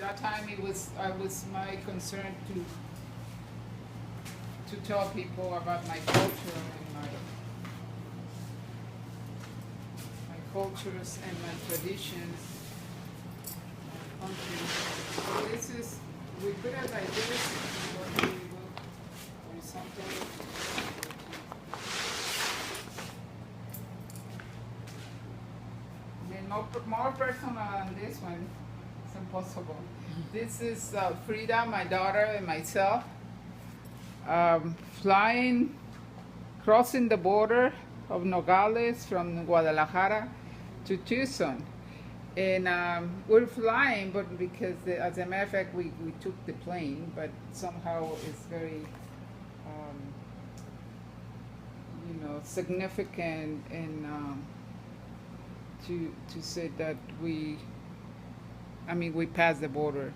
that time it was my concern to tell people about my culture and my cultures and my traditions, my country. So this is, we put it like this, or we will horizontal. Then more personal than this one, it's impossible. This is Frida, my daughter, and myself, flying, crossing the border of Nogales from Guadalajara to Tucson. And we're flying, but because, as a matter of fact, we took the plane, but somehow it's very, significant and to say that we passed the border.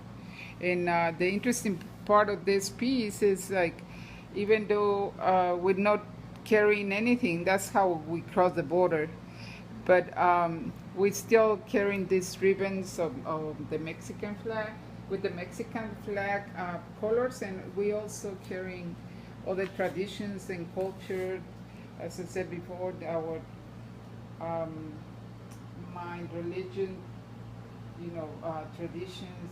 And the interesting part of this piece is like, even though we're not carrying anything, that's how we cross the border. But we're still carrying these ribbons of the Mexican flag, with the Mexican flag colors, and we also carrying other traditions and culture. As I said before, our mind, religion, traditions,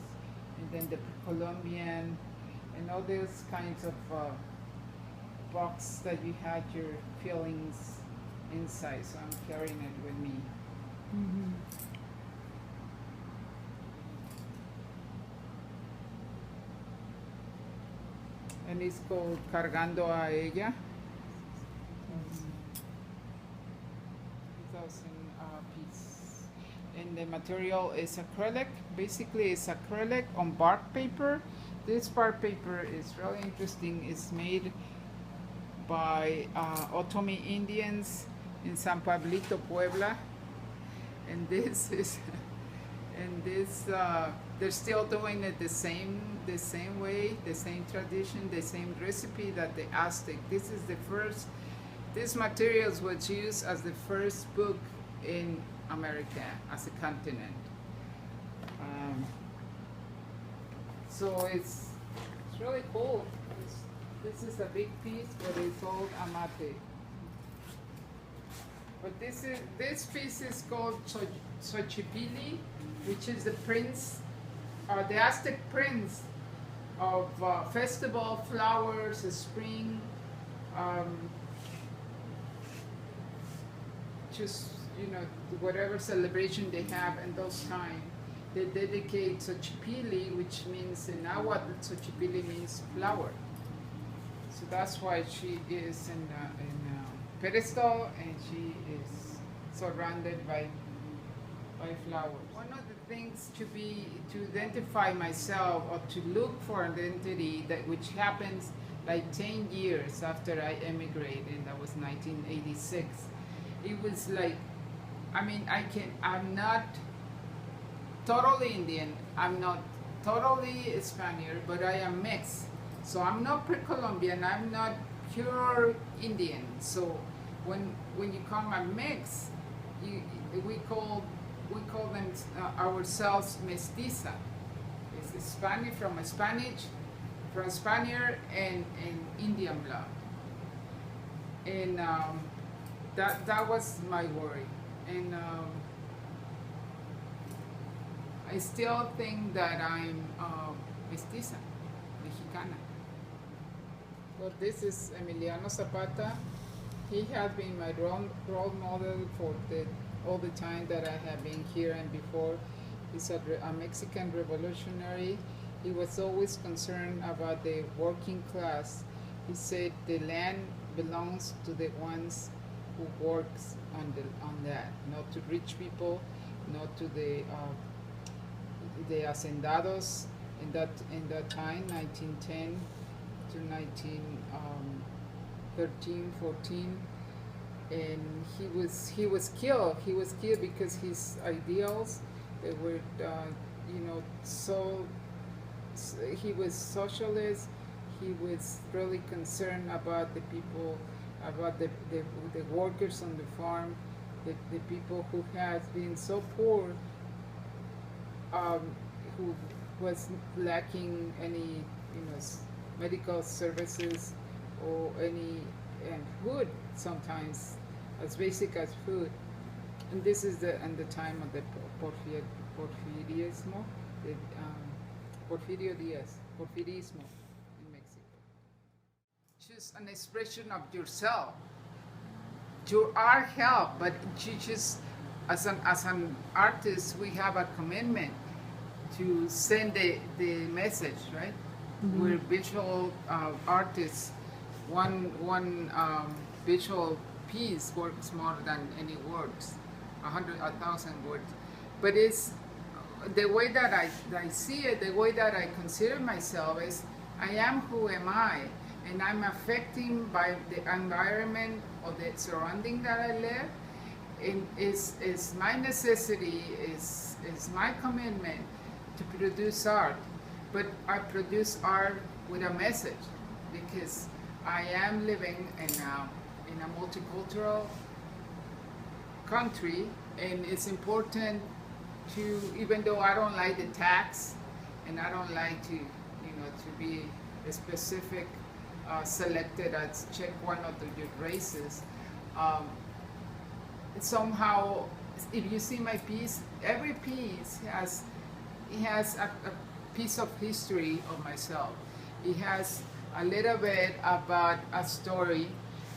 and then the Colombian, and all those kinds of box that you had your feelings inside. So I'm carrying it with me. Mm-hmm. And it's called Cargando a Ella. 2000 piece. And the material is acrylic. Basically, it's acrylic on bark paper. This bark paper is really interesting. It's made by Otomi Indians in San Pablito, Puebla. And this is, and this, they're still doing it the same way, the same tradition, the same recipe that the Aztec. This is the first. This materials was used as the first book in America as a continent. So it's really cool. This is a big piece, but it's all amate. But this piece is called Xochipilli, which is the prince, the Aztec prince of festival, flowers, spring, just whatever celebration they have in those times. They dedicate Xochipilli, which means in Nahuatl, Xochipilli means flower. So that's why she is in pedestal, and she is surrounded by flowers. One of the things to identify myself, or to look for identity, which happens like 10 years after I emigrated, that was 1986. It was like, I'm not totally Indian, I'm not totally Spaniard, but I am mixed. So I'm not pre-Columbian, I'm not pure Indian. So when you come a mix, we call them ourselves mestiza. It's Spanish from Spaniard and Indian blood. And that was my worry. And I still think that I'm mestiza, mexicana. Well, this is Emiliano Zapata. He has been my role model for all the time that I have been here and before. He's a Mexican revolutionary. He was always concerned about the working class. He said the land belongs to the ones who works on that, not to rich people, not to the hacendados in that time, 1910 to 1913, 14, and he was killed. He was killed because his ideals, they were he was socialist. He was really concerned about the people, about the workers on the farm, the people who had been so poor, who was lacking any, medical services or any food sometimes, as basic as food. And this is the time of the porfirismo, the Porfirio Diaz, porfirismo in Mexico. Just an expression of yourself. You are help, but you just, as an artist, we have a commitment to send the message, right? Mm-hmm. We're visual artists. One visual piece works more than any words, 1,000 words. But it's the way that I see it, the way that I consider myself is, I am who am I, and I'm affecting by the environment or the surrounding that I live. And is my necessity, is my commitment to produce art. But I produce art with a message, because I am living in a multicultural country, and it's important to, even though I don't like the tax, and I don't like to, to be specific, selected as check one of your races. Somehow, if you see my piece, every piece has a piece of history of myself. It has a little bit about a story.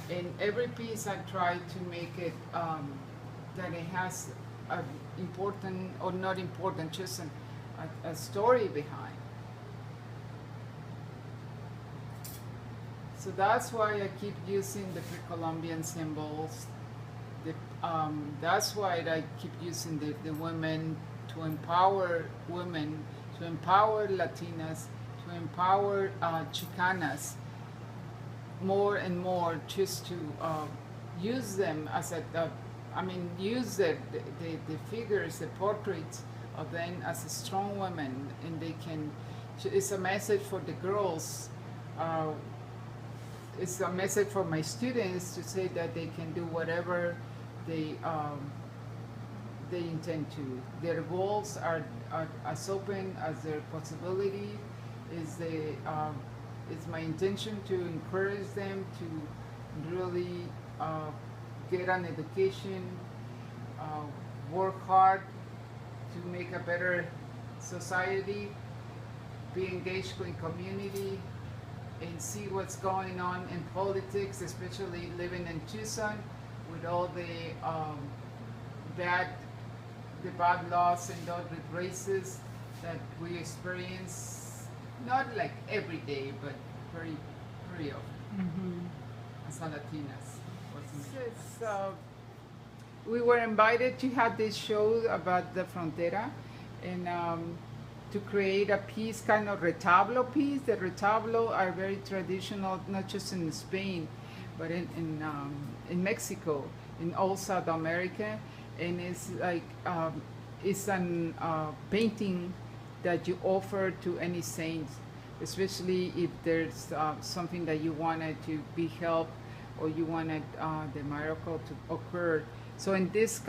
In every piece, I try to make it that it has an important, or not important, just a story behind. So that's why I keep using the pre-Columbian symbols. That's why I keep using the women, to empower women, to empower Latinas, to empower Chicanas more and more, just to use them as use the figures, the portraits of them as a strong women, and they can, it's a message for the girls, it's a message for my students to say that they can do whatever they intend to. Their goals are as open as their possibility. It's my intention to encourage them to really get an education, work hard to make a better society, be engaged in community, and see what's going on in politics, especially living in Tucson with all the bad laws and all the races that we experience, not like every day, but very, very often, as Latinas. We were invited to have this show about the frontera, and to create a piece, kind of retablo piece. The retablo are very traditional, not just in Spain, but in Mexico, in all South America. And it's like, it's an painting that you offer to any saint, especially if there's something that you wanted to be helped, or you wanted the miracle to occur. So in this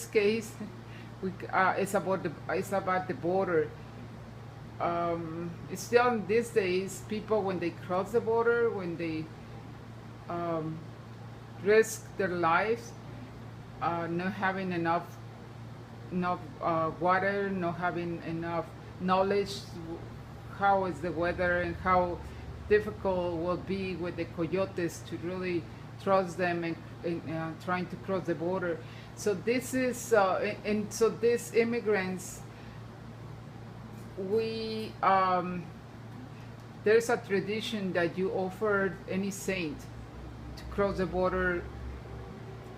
case, it's about the border. It's still in these days, people, when they cross the border, when they risk their lives, not having enough water, not having enough knowledge how is the weather and how difficult will be with the coyotes to really trust them and trying to cross the border. So this is and so these immigrants, we there's a tradition that you offer any saint to cross the border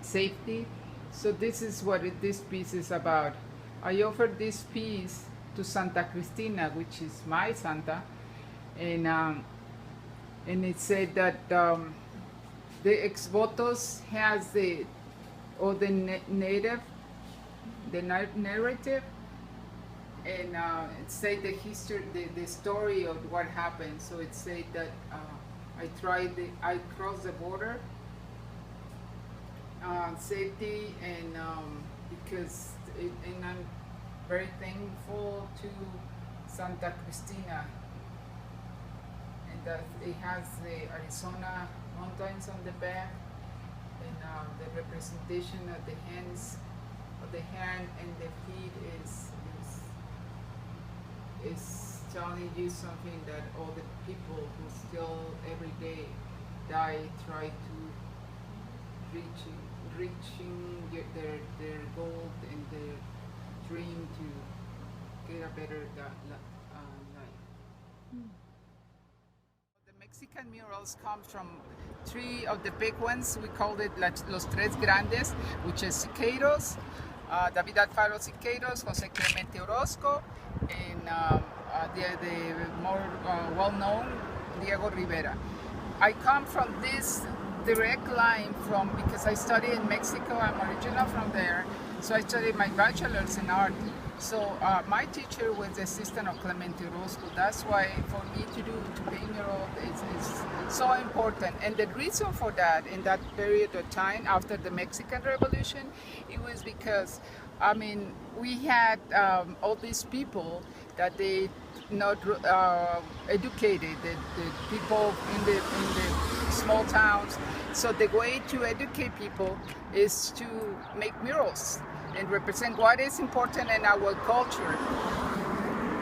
safety. So this is what this piece is about. I offered this piece to Santa Cristina, which is my Santa, and it said that the ex votos has the narrative, and it said the history, the story of what happened. So it said that I crossed the border, safety, and because and I'm very thankful to Santa Cristina, and that it has the Arizona mountains on the back, and the representation of the hands, of the hand and the feet is telling you something that all the people who still every day die try to reaching their goal and their dream to get a better life. The Mexican murals come from three of the big ones. We called it Los Tres Grandes, which is Siqueiros, David Alfaro Siqueiros, Jose Clemente Orozco, and the more well-known Diego Rivera. I come from this direct line because I studied in Mexico. I'm original from there, so I studied my bachelor's in art. So my teacher was the assistant of Clemente Orozco. That's why for me to paint mural is so important. And the reason for that, in that period of time after the Mexican Revolution, it was because, I mean, we had all these people that they not educated, the people in the small towns. So the way to educate people is to make murals and represent what is important in our culture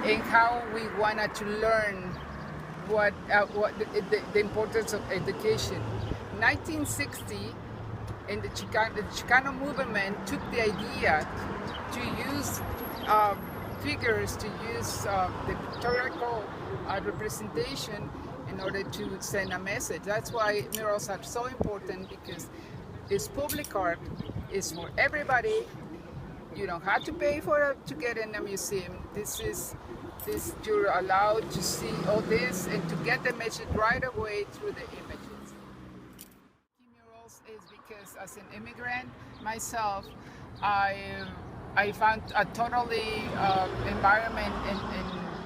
and how we wanted to learn what the importance of education. 1960, in the Chicano movement took the idea to use figures, to use the pictorial representation in order to send a message. That's why murals are so important, because it's public art, it's for everybody. You don't have to pay to get in a museum. You're allowed to see all this and to get the message right away through the images. Murals is because as an immigrant myself, I found a totally environment in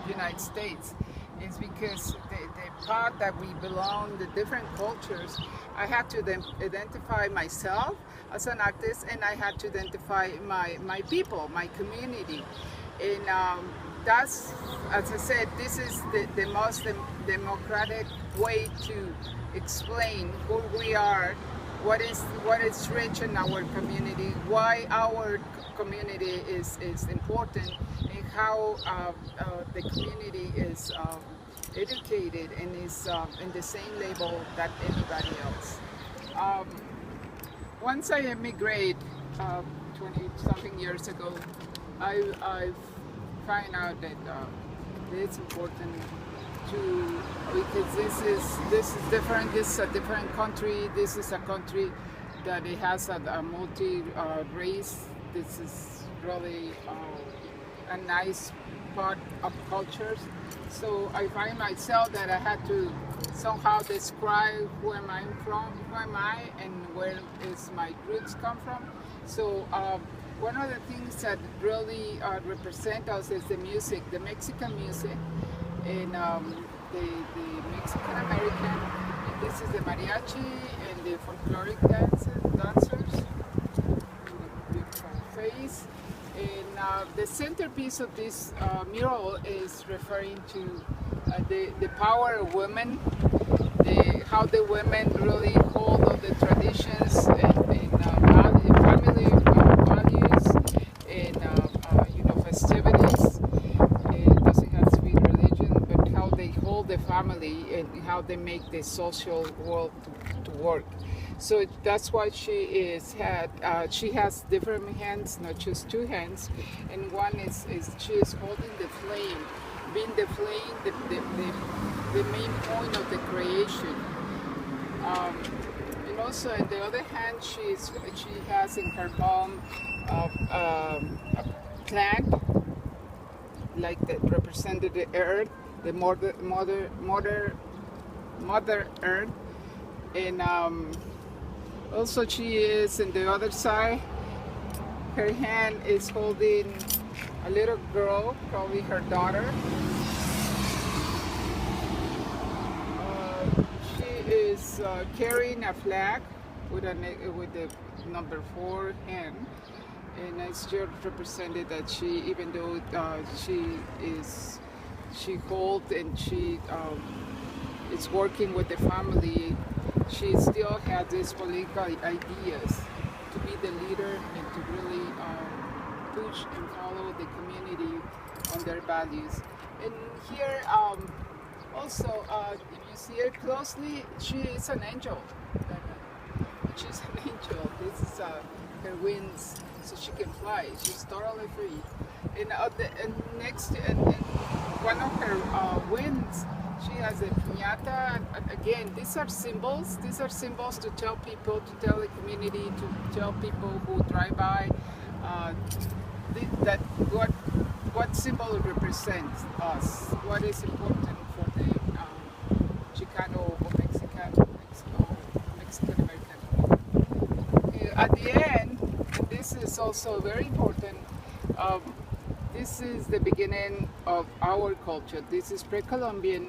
the United States. It's because the part that we belong, the different cultures, I had to then identify myself as an artist, and I had to identify my people, my community. And that's, as I said, this is the most democratic way to explain who we are, what is rich in our community, why our community is important, and how the community is educated and is in the same level that anybody else. Once I immigrated 20-something years ago, I find out that it's important because this is different. This is a different country. This is a country that it has a multi-race. This is really a nice part of cultures. So I find myself that I had to somehow describe who am I from, who am I, and where is my roots come from. So one of the things that really represent us is the music, the Mexican music, and the Mexican American. And this is the mariachi and the folkloric dancers, beautiful face. And the centerpiece of this mural is referring to the power of women, how the women really hold of the traditions and family values and festivities. It doesn't have to be religion, but how they hold the family and how they make the social world to work. So that's why she has different hands, not just two hands, and one is she is holding the flame, being the flame, the main point of the creation. And also, on the other hand, she has in her palm a plant, like that represented the earth, the mother earth, and also she is in the other side. Her hand is holding a little girl, probably her daughter. She is carrying a flag with the number 4 hand, and it's just represented that she, even though she is she holds, and she is working with the family. She still has these political ideas to be the leader and to really push and follow the community on their values. And here also, if you see her closely, she is an angel. She's an angel. This is her wings, so she can fly. She's totally free. And next to and one of her wings, she has a piñata. And again, these are symbols. These are symbols to tell people, to tell the community, to tell people who drive by that what symbol represents us, what is important for the Chicano or Mexican American. At the end, and this is also very important, this is the beginning of our culture. This is pre-Columbian.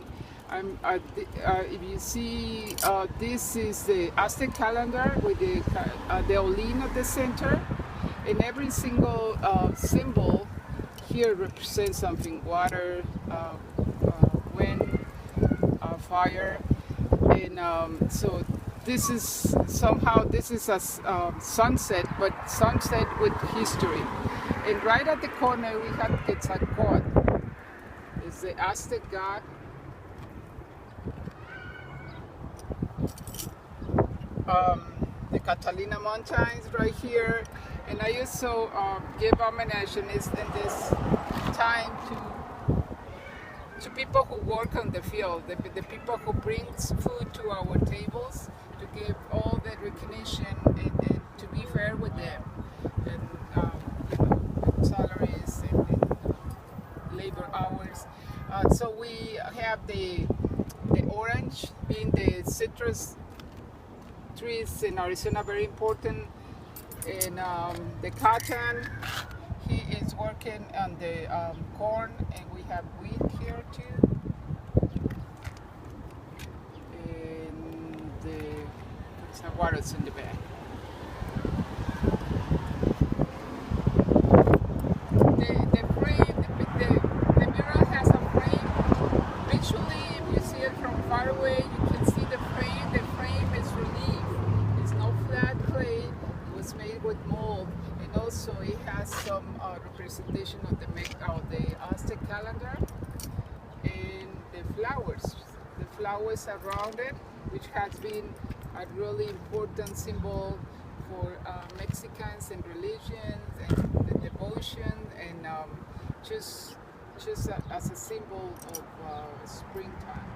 If you see, this is the Aztec calendar with the Olin at the center, and every single symbol here represents something: water, wind, fire, and so this is somehow this is a sunset, but sunset with history. And right at the corner we have Quetzalcoatl. It's the Aztec god. The Catalina Mountains right here, and I also give homage in this time to people who work on the field, the people who bring food to our tables, to give all that recognition and to be fair with them, and salaries and labor hours. So we have the orange being the citrus trees in Arizona, very important. And the cotton, he is working on the corn, and we have wheat here too. And the water's in the back. The frame, the mural has a frame. Visually, if you see it from far away, you can see the frame. The frame is relief. It's no flat clay. It was made with mold, and also it has some representation of the Aztec calendar and the flowers. The flowers around it, which has been a really important symbol for Mexicans and religions and the devotion, and just as a symbol of springtime.